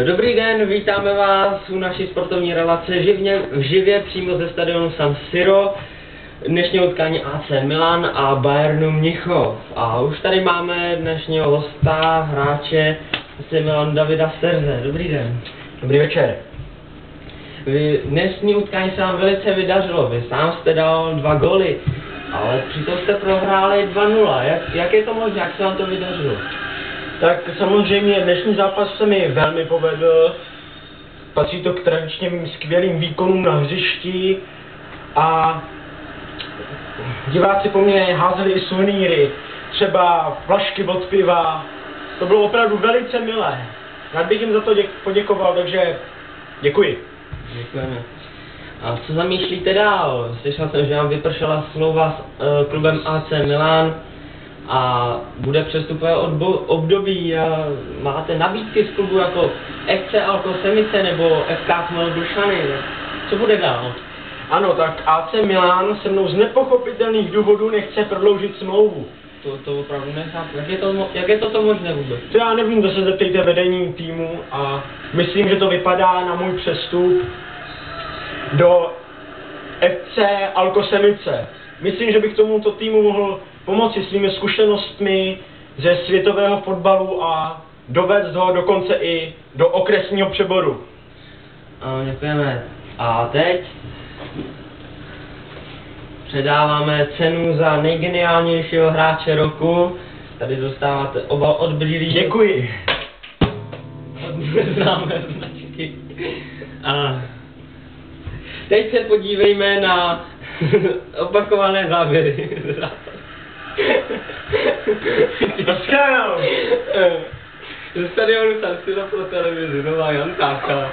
Dobrý den, vítáme vás u naší sportovní relace živě přímo ze stadionu San Siro. Dnešní utkání AC Milan a Bayernu Mnichov. A už tady máme dnešního hosta, hráče AC Milan Davida Sterze. Dobrý den. Dobrý večer. Dnešní utkání se vám velice vydařilo. Vy sám jste dal 2 góly, ale přitom jste prohráli 2-0. Jak je to možné, jak se vám to vydařilo? Tak samozřejmě dnešní zápas se mi velmi povedl. Patří to k tradičním skvělým výkonům na hřišti a diváci po mně házeli i suvenýry, třeba flašky od piva. To bylo opravdu velice milé. Rád bych jim za to poděkoval, takže děkuji. Děkujeme. A co zamýšlíte dál? Slyšel jsem, že vám vypršela smlouva s klubem AC Milan a bude přestupové období. Máte nabídky z klubu jako FC Alko Semice nebo FK Chmel Dušany. Co bude dál? Ano, tak AC Milan se mnou z nepochopitelných důvodů nechce prodloužit smlouvu. To opravdu nechápu. Jak je to možné vůbec? To já nevím, to se zeptejte vedení týmu a myslím, že to vypadá na můj přestup do FC Alko Semice. Myslím, že bych tomuto týmu mohl pomoci svými zkušenostmi ze světového fotbalu a dovést ho dokonce i do okresního přeboru. Děkujeme. A teď předáváme cenu za nejgeniálnějšího hráče roku. Tady dostáváte obal od brýlí. Děkuji. Od neznámé značky. A teď se podívejme na opakované záběry. Naschledanou. Ze stadionu San Siro pro televizi Nová Jan Tácha.